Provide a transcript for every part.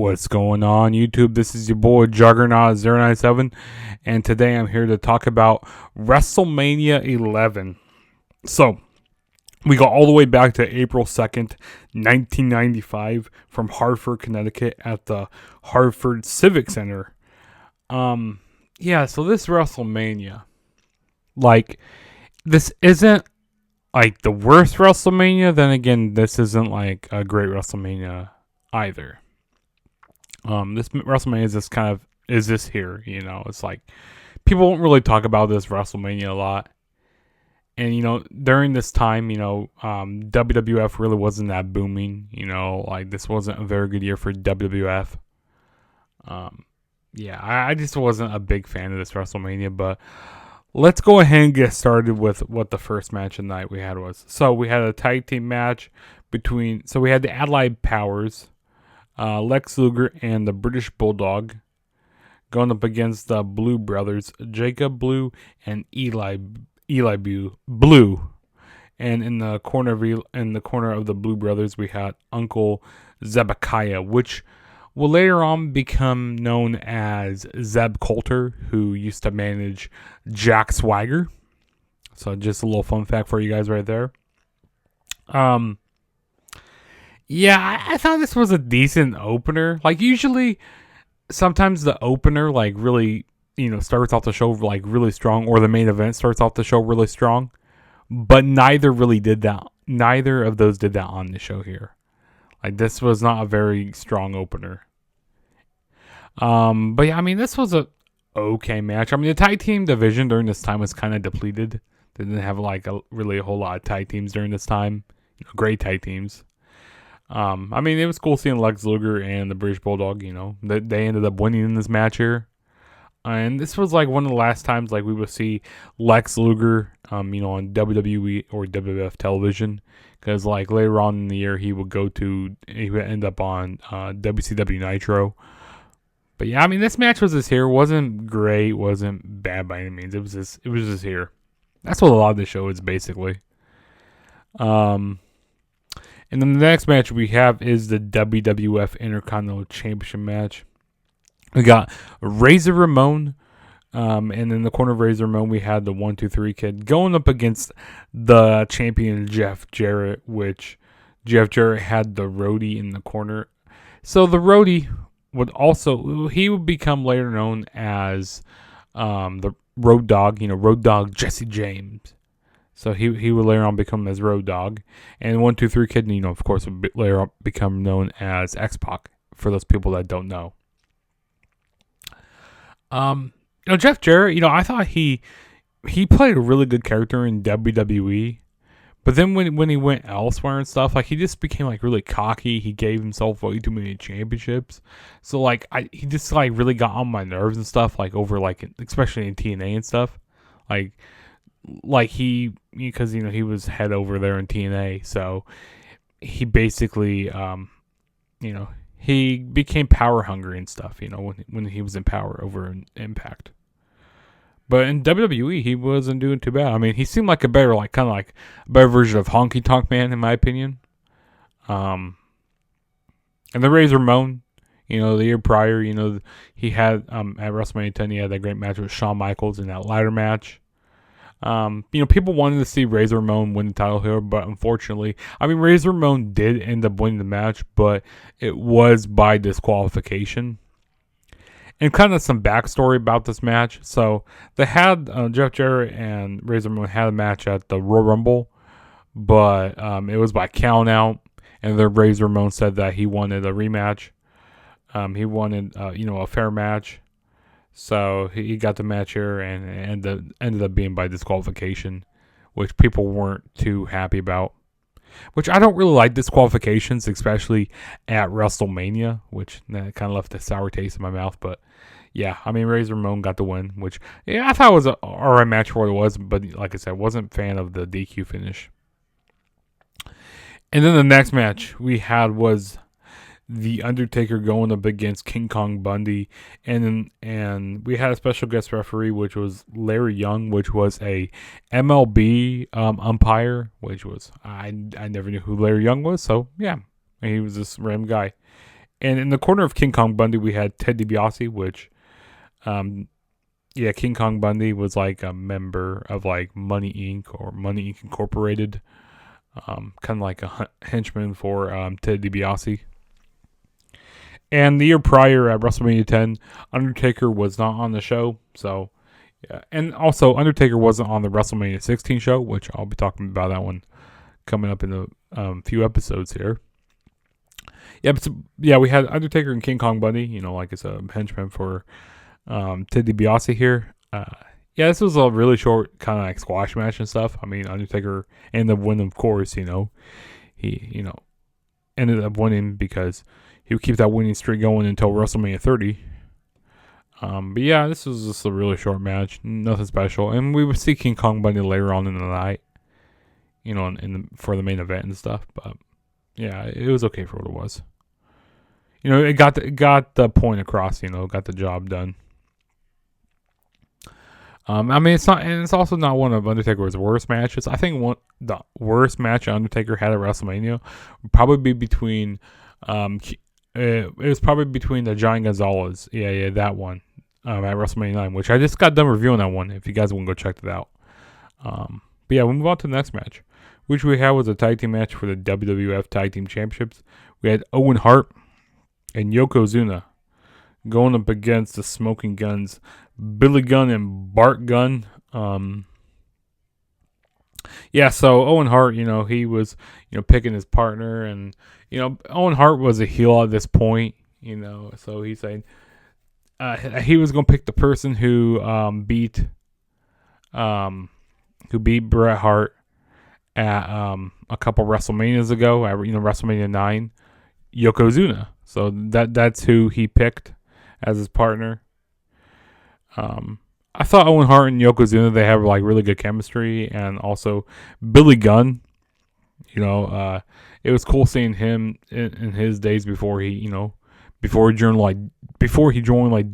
What's going on, YouTube? This is your boy Juggernaut 097, and today I'm here to talk about WrestleMania 11. So, we go all the way back to April 2nd, 1995, from Hartford, Connecticut, at the Hartford Civic Center. So this WrestleMania, this isn't the worst WrestleMania. Then again, this isn't a great WrestleMania either. This WrestleMania is this here, it's people don't really talk about this WrestleMania a lot. And, during this time, WWF really wasn't that booming, this wasn't a very good year for WWF. I just wasn't a big fan of this WrestleMania, but let's go ahead and get started with what the first match of the night we had was. So we had a tag team match we had the Allied Powers, Lex Luger and the British Bulldog, going up against the Blue Brothers, Jacob Blue and Eli Blue. And in the corner of the Blue Brothers, we had Uncle Zebekiah, which will later on become known as Zeb Coulter, who used to manage Jack Swagger. So just a little fun fact for you guys right there. I thought this was a decent opener. Usually, sometimes the opener, really, starts off the show, really strong, or the main event starts off the show really strong. But neither really did that. Neither of those did that on the show here. This was not a very strong opener. This was a okay match. The tag team division during this time was kind of depleted. They didn't have, a whole lot of tag teams during this time. Great tag teams. It was cool seeing Lex Luger and the British Bulldog, they ended up winning in this match here. And this was one of the last times we would see Lex Luger, on WWE or WWF television. Because later on in the year he would end up on WCW Nitro. But this match was just here. Wasn't great, wasn't bad by any means. It was just here. That's what a lot of the show is basically. And then the next match we have is the WWF Intercontinental Championship match. We got Razor Ramon, and in the corner of Razor Ramon, we had the 1-2-3 Kid going up against the champion Jeff Jarrett, which Jeff Jarrett had the roadie in the corner. So the roadie would become later known as the Road Dogg, Road Dogg Jesse James. So he would later on become as Road Dogg. And 1-2-3 Kid, of course, would later on become known as X-Pac, for those people that don't know. Jeff Jarrett, I thought he played a really good character in WWE. But then when he went elsewhere and stuff, he just became really cocky. He gave himself way too many championships. So he just really got on my nerves and stuff, over especially in TNA and stuff. Because he was head over there in TNA, so he basically he became power hungry and stuff, when he was in power over in Impact. But in WWE he wasn't doing too bad. He seemed like a better a better version of Honky Tonk Man, in my opinion. And the Razor Ramon, the year prior, he had at WrestleMania 10 he had that great match with Shawn Michaels in that ladder match. People wanted to see Razor Ramon win the title here, but unfortunately, Razor Ramon did end up winning the match, but it was by disqualification. And kind of some backstory about this match. So they had Jeff Jarrett and Razor Ramon had a match at the Royal Rumble, but it was by count out, and then Razor Ramon said that he wanted a rematch. He wanted a fair match. So he got the match here and ended up being by disqualification, which people weren't too happy about. Which I don't really like disqualifications, especially at WrestleMania, which kind of left a sour taste in my mouth. But Razor Ramon got the win, which I thought was an alright match for what it was. But like I said, wasn't a fan of the DQ finish. And then the next match we had was The Undertaker going up against King Kong Bundy, and we had a special guest referee, which was Larry Young, which was a MLB umpire, which was I never knew who Larry Young was, so yeah, he was this random guy. And in the corner of King Kong Bundy, we had Ted DiBiase, which, King Kong Bundy was like a member of like Money Inc. or Money Inc. Incorporated, kind of like a henchman for Ted DiBiase. And the year prior at WrestleMania 10, Undertaker was not on the show, so yeah. And also, Undertaker wasn't on the WrestleMania 16 show, which I'll be talking about that one coming up in a few episodes here. Yeah, we had Undertaker and King Kong Bundy, like it's a henchman for Ted DiBiase here. This was a really short kind of like squash match and stuff. I mean, Undertaker ended up winning, of course. He ended up winning because he would keep that winning streak going until WrestleMania 30. But yeah, this was just a really short match, nothing special. And we would see King Kong Bundy later on in the night, for the main event and stuff. But yeah, it was okay for what it was. It got the point across. Got the job done. It's also not one of Undertaker's worst matches. I think the worst match Undertaker had at WrestleMania would probably be between, it was probably between the Giant Gonzalez, that one, at WrestleMania 9, which I just got done reviewing that one. If you guys want to go check that out, but yeah, we'll move on to the next match, which we had was a tag team match for the WWF Tag Team Championships. We had Owen Hart and Yokozuna going up against the Smoking Guns, Billy Gunn and Bart Gunn. So Owen Hart, he was, picking his partner, and, Owen Hart was a heel at this point, so he's saying he was going to pick the person who beat Bret Hart at a couple WrestleManias ago, at WrestleMania 9, Yokozuna. So that's who he picked as his partner. I thought Owen Hart and Yokozuna, they have like really good chemistry, and also Billy Gunn. It was cool seeing him in his days before he joined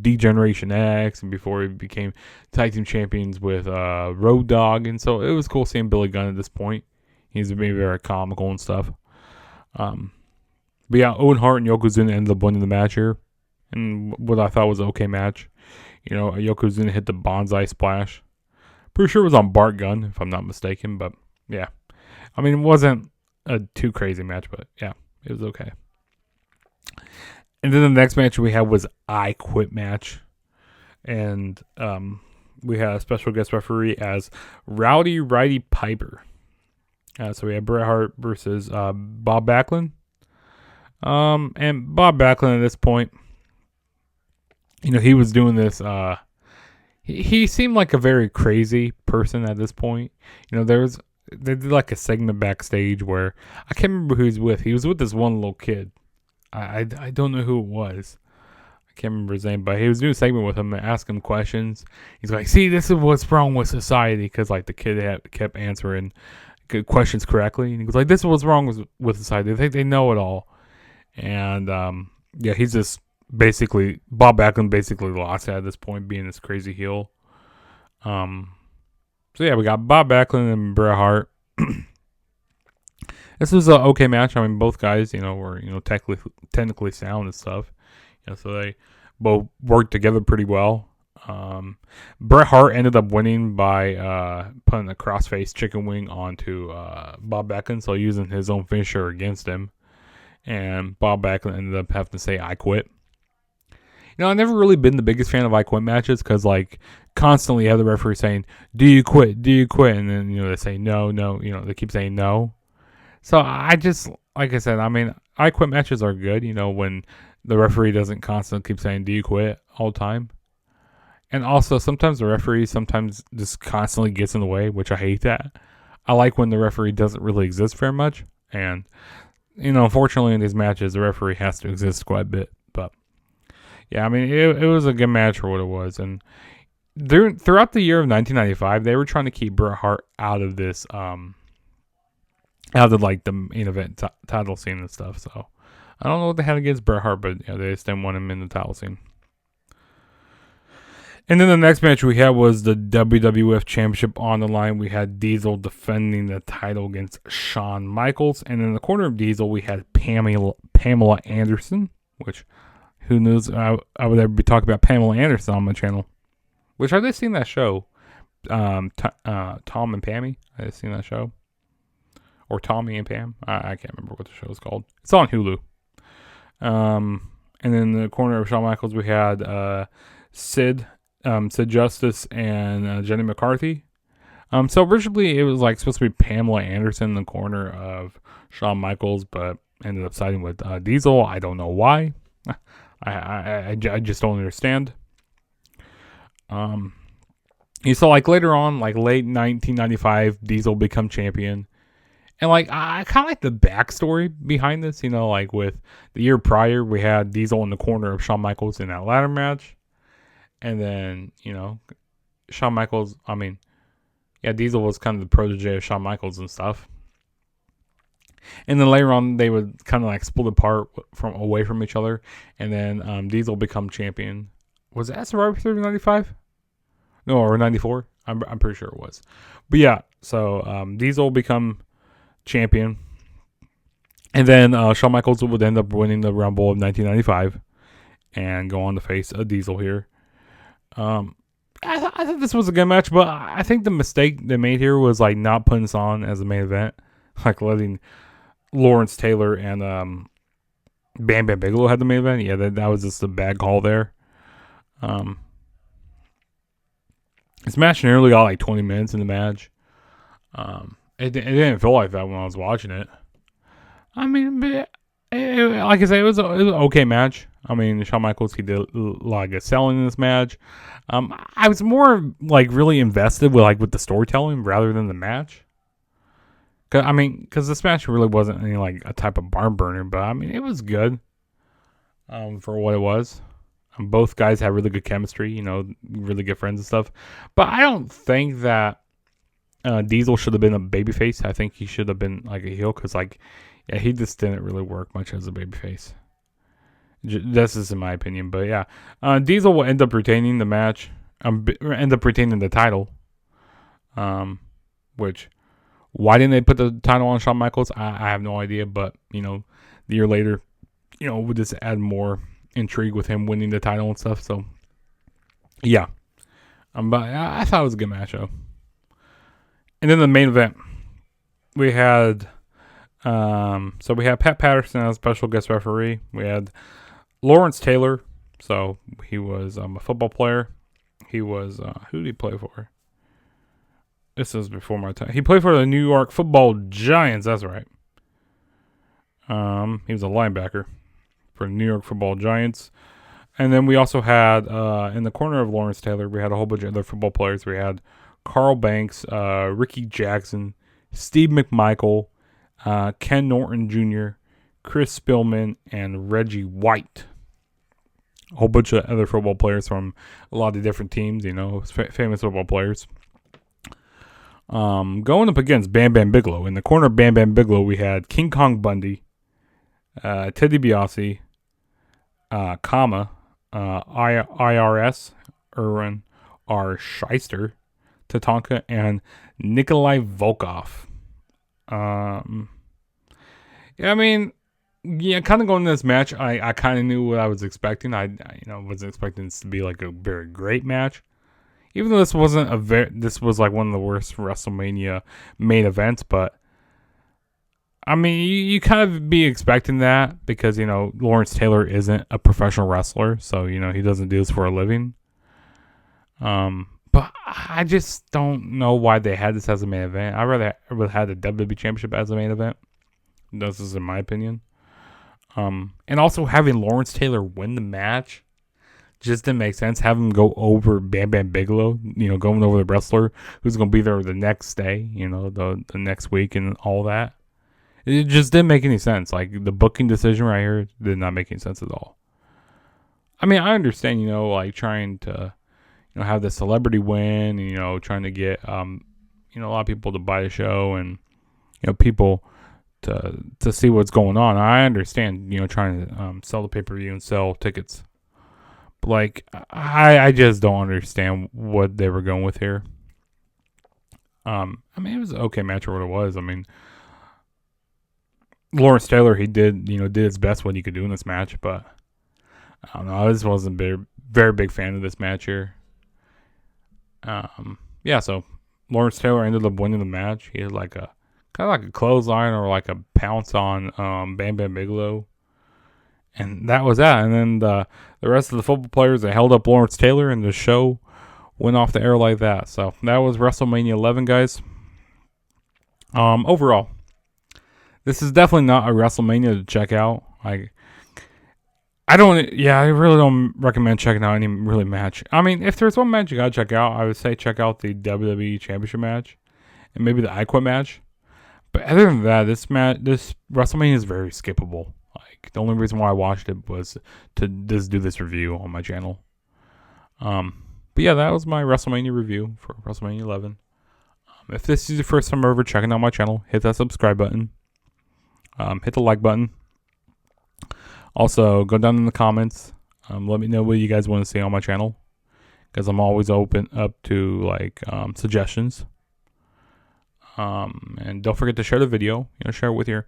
D-Generation X, and before he became tag team champions with Road Dogg, and so it was cool seeing Billy Gunn at this point. He's being very comical and stuff. But yeah, Owen Hart and Yokozuna ended up winning the match here, and what I thought was an okay match. Yokozuna hit the bonsai splash. Pretty sure it was on Bart Gunn, if I'm not mistaken. But yeah, it wasn't a too crazy match, but yeah, it was okay. And then the next match we had was I Quit match, and we had a special guest referee as Rowdy Roddy Piper. So we had Bret Hart versus Bob Backlund. And Bob Backlund at this point, he was doing this. He seemed like a very crazy person at this point. They did like a segment backstage where I can't remember who he was with. He was with this one little kid. I don't know who it was. I can't remember his name, but he was doing a segment with him and asking him questions. He's like, "See, this is what's wrong with society," because like the kid kept answering good questions correctly, and he was like, "This is what's wrong with society. They think they know it all." And he's just basically, Bob Backlund basically lost at this point, being this crazy heel. So yeah, we got Bob Backlund and Bret Hart. This was an okay match. Both guys, were technically sound and stuff. So they both worked together pretty well. Bret Hart ended up winning by putting a crossface chicken wing onto Bob Backlund, so using his own finisher against him. And Bob Backlund ended up having to say, "I quit." I've never really been the biggest fan of I Quit matches, because like constantly you have the referee saying, "Do you quit? Do you quit?" And then they say no. They keep saying no. So I just, like I said, I Quit matches are good. When the referee doesn't constantly keep saying, "Do you quit?" all the time. And also sometimes the referee just constantly gets in the way, which I hate that. I like when the referee doesn't really exist very much, and unfortunately in these matches the referee has to exist quite a bit. But yeah, it was a good match for what it was. And throughout the year of 1995, they were trying to keep Bret Hart out of this, out of like the main event title scene and stuff. So I don't know what they had against Bret Hart, but they just didn't want him in the title scene. And then the next match we had was the WWF Championship on the line. We had Diesel defending the title against Shawn Michaels. And in the corner of Diesel, we had Pamela Anderson, which who knows, I would ever be talking about Pamela Anderson on my channel. Which, have they seen that show? Tom and Pammy? Have they seen that show? Or Tommy and Pam? I can't remember what the show is called. It's on Hulu. And in the corner of Shawn Michaels, we had Sid Justice, and Jenny McCarthy. So originally it was like supposed to be Pamela Anderson in the corner of Shawn Michaels, but ended up siding with Diesel. I don't know why. I just don't understand. You saw like later on, like late 1995, Diesel become champion. And like I kind of like the backstory behind this, like with the year prior, we had Diesel in the corner of Shawn Michaels in that ladder match. And then, Shawn Michaels, Diesel was kind of the protege of Shawn Michaels and stuff. And then later on, they would kind of like split apart away from each other. And then Diesel become champion. Was it at Survivor Series 95? No, or 94? I'm pretty sure it was. But yeah, so Diesel become champion. And then Shawn Michaels would end up winning the Rumble of 1995 and go on to face a Diesel here. I thought this was a good match, but I think the mistake they made here was like not putting this on as a main event, like letting Lawrence Taylor and Bam Bam Bigelow had the main event. Yeah, that was just a bad call there. This match nearly got like 20 minutes in the match. It didn't feel like that when I was watching it. Like I say, it was an okay match. Shawn Michaels, he did a lot of good selling in this match. I was more like really invested with the storytelling rather than the match. Because this match really wasn't any like a type of barn burner, but it was good. For what it was. Both guys have really good chemistry, really good friends and stuff. But I don't think that Diesel should have been a babyface. I think he should have been like a heel because he just didn't really work much as a babyface. This is in my opinion, but yeah. Diesel will end up retaining the match. End up retaining the title. Which, why didn't they put the title on Shawn Michaels? I have no idea, but, the year later, would just add more intrigue with him winning the title and stuff, so, yeah. But I thought it was a good match, though. And then the main event, we had, we had Pat Patterson as special guest referee. We had Lawrence Taylor, so he was a football player. He was, who did he play for? This is before my time. He played for the New York Football Giants, that's right. He was a linebacker for the New York Football Giants. And then we also had, in the corner of Lawrence Taylor, we had a whole bunch of other football players. We had Carl Banks, Ricky Jackson, Steve McMichael, Ken Norton Jr., Chris Spillman, and Reggie White. A whole bunch of other football players from a lot of different teams, famous football players. Going up against Bam Bam Bigelow. In the corner of Bam Bam Bigelow, we had King Kong Bundy, Ted DiBiase, IRS, Erwin R. Shyster, Tatanka, and Nikolai Volkov. Kind of going into this match, I kind of knew what I was expecting. I wasn't expecting this to be like a very great match. Even though this wasn't this was like one of the worst WrestleMania main events, but you kind of be expecting that because, Lawrence Taylor isn't a professional wrestler, so, he doesn't do this for a living. But I just don't know why they had this as a main event. I'd rather had the WWE Championship as a main event. This is in my opinion. And also having Lawrence Taylor win the match just didn't make sense. Have him go over Bam Bam Bigelow, going over the wrestler who's going to be there the next day, the next week and all that. It just didn't make any sense. Like, the booking decision right here did not make any sense at all. I understand, trying to, have the celebrity win and, trying to get, a lot of people to buy the show and, people to see what's going on. I understand, trying to sell the pay-per-view and sell tickets. But, I just don't understand what they were going with here. It was an okay match for what it was. Lawrence Taylor, he did his best what he could do in this match, but I don't know. I just wasn't a very big fan of this match here. Yeah, so Lawrence Taylor ended up winning the match. He had like a kind of like a clothesline or like a pounce on Bam Bam Bigelow. And that was that. And then the rest of the football players, they held up Lawrence Taylor, and the show went off the air like that. So that was WrestleMania 11, guys. Overall, this is definitely not a WrestleMania to check out. I really don't recommend checking out any really match. I mean, if there's one match you gotta check out, I would say check out the WWE Championship match and maybe the I Quit match. But other than that, this WrestleMania is very skippable. Like, the only reason why I watched it was to just do this review on my channel. But yeah, that was my WrestleMania review for WrestleMania 11. If this is your first time ever checking out my channel, hit that subscribe button. Hit the like button. Also, go down in the comments. Let me know what you guys want to see on my channel, because I'm always open up to like suggestions. And don't forget to share the video. Share it with your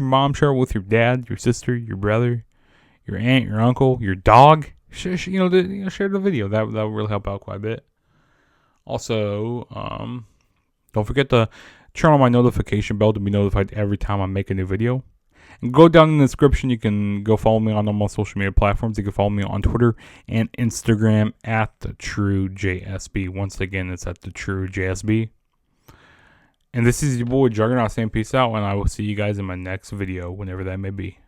mom, share it with your dad, your sister, your brother, your aunt, your uncle, your dog. Share the video. That will really help out quite a bit. Also, don't forget to turn on my notification bell to be notified every time I make a new video. And go down in the description. You can go follow me on all my social media platforms. You can follow me on Twitter and Instagram at TheTrueJSB. Once again, it's at TheTrueJSB. And this is your boy Juggernaut saying peace out, and I will see you guys in my next video, whenever that may be.